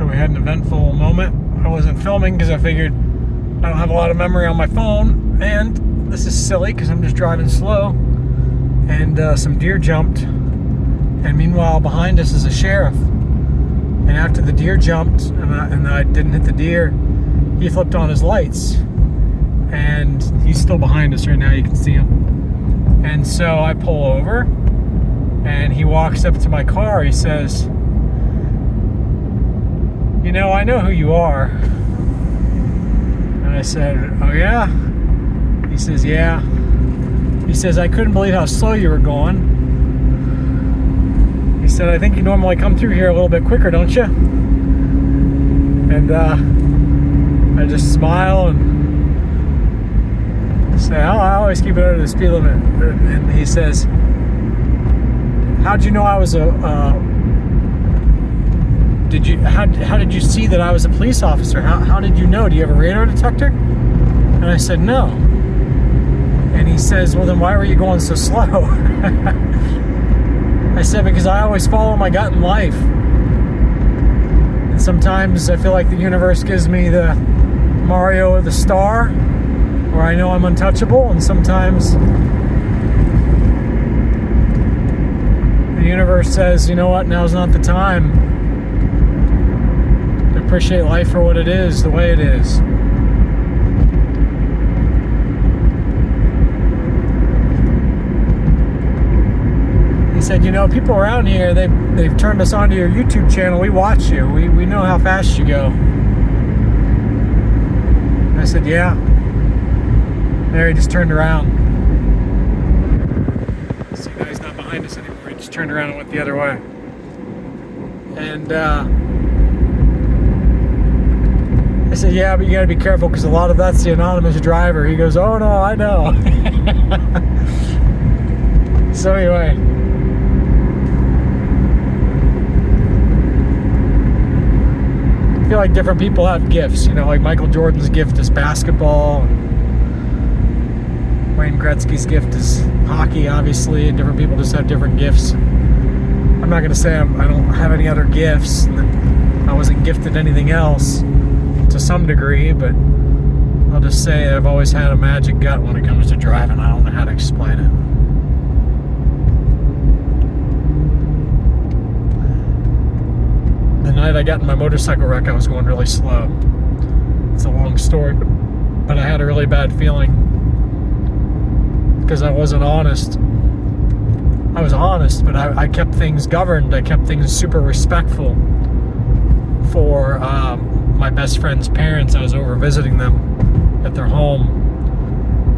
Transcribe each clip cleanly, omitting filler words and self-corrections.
So we had an eventful moment. I wasn't filming because I figured I don't have a lot of memory on my phone, and this is silly because I'm just driving slow, and some deer jumped, and meanwhile behind us is a sheriff, and after the deer jumped and I didn't hit the deer, he flipped on his lights, and he's still behind us right now. You can see him. And so I pull over, and he walks up to my car. He says, "You know, I know who you are." And I said, "Oh yeah?" He says, "Yeah." He says, "I couldn't believe how slow you were going." He said, "I think you normally come through here a little bit quicker, don't you?" And I just smile and say, "I always keep it under the speed limit." And he says, "How'd you know I was how did you see that I was a police officer? How did you know? Do you have a radar detector?" And I said, "No." And he says, "Well, then why were you going so slow?" I said, "Because I always follow my gut in life. And sometimes I feel like the universe gives me the Mario or the star, where I know I'm untouchable, and sometimes the universe says, you know what, now's not the time to appreciate life for what it is, the way it is." He said, "You know, people around here, they've turned us onto your YouTube channel. We watch you. We know how fast you go." I said, "Yeah." There, he just turned around. See, now he's not behind us anymore. He just turned around and went the other way. And I said, "Yeah, but you gotta be careful because a lot of that's the anonymous driver." He goes, "Oh no, I know." So anyway, I feel like different people have gifts, you know, like Michael Jordan's gift is basketball, and Wayne Gretzky's gift is hockey, obviously, and different people just have different gifts. I'm not going to say I don't have any other gifts, and that I wasn't gifted anything else to some degree, but I'll just say I've always had a magic gut when it comes to driving. I don't know how to explain it. The night I got in my motorcycle wreck, I was going really slow. It's a long story, but I had a really bad feeling because I wasn't honest. I was honest, but I kept things governed. I kept things super respectful for my best friend's parents. I was over visiting them at their home,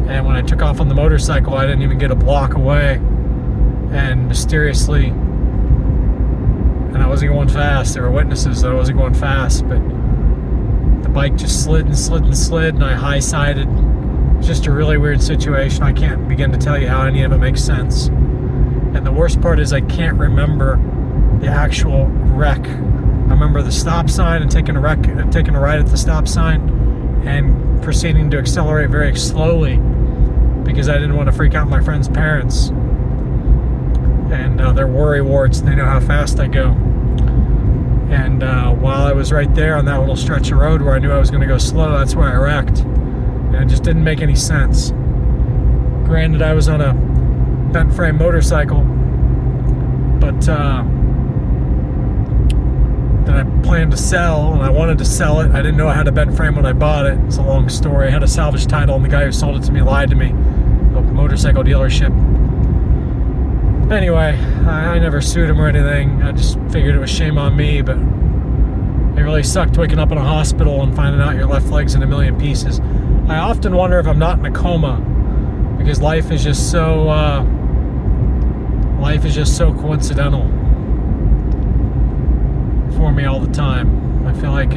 and when I took off on the motorcycle, I didn't even get a block away, and mysteriously, and I wasn't going fast. There were witnesses that I wasn't going fast, but the bike just slid and slid and slid, and I high-sided. Just a really weird situation. I can't begin to tell you how any of it makes sense. And the worst part is I can't remember the actual wreck. I remember the stop sign and taking a right at the stop sign and proceeding to accelerate very slowly because I didn't want to freak out my friend's parents. And they're worry warts. They know how fast I go. And while I was right there on that little stretch of road where I knew I was going to go slow, that's where I wrecked. And it just didn't make any sense. Granted, I was on a bent frame motorcycle, but that I planned to sell, and I wanted to sell it. I didn't know I had a bent frame when I bought it. It's a long story. I had a salvage title, and the guy who sold it to me lied to me. A motorcycle dealership. Anyway, I never sued him or anything. I just figured it was shame on me, but it really sucked waking up in a hospital and finding out your left leg's in a million pieces. I often wonder if I'm not in a coma, because life is just so coincidental for me all the time. I feel like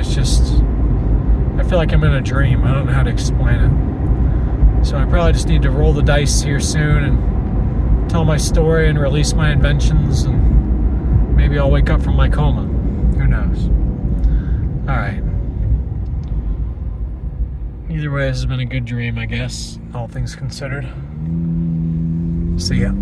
I'm in a dream. I don't know how to explain it. So I probably just need to roll the dice here soon and tell my story and release my inventions, and maybe I'll wake up from my coma. Who knows? All right. Either way, this has been a good dream, I guess, all things considered. See ya.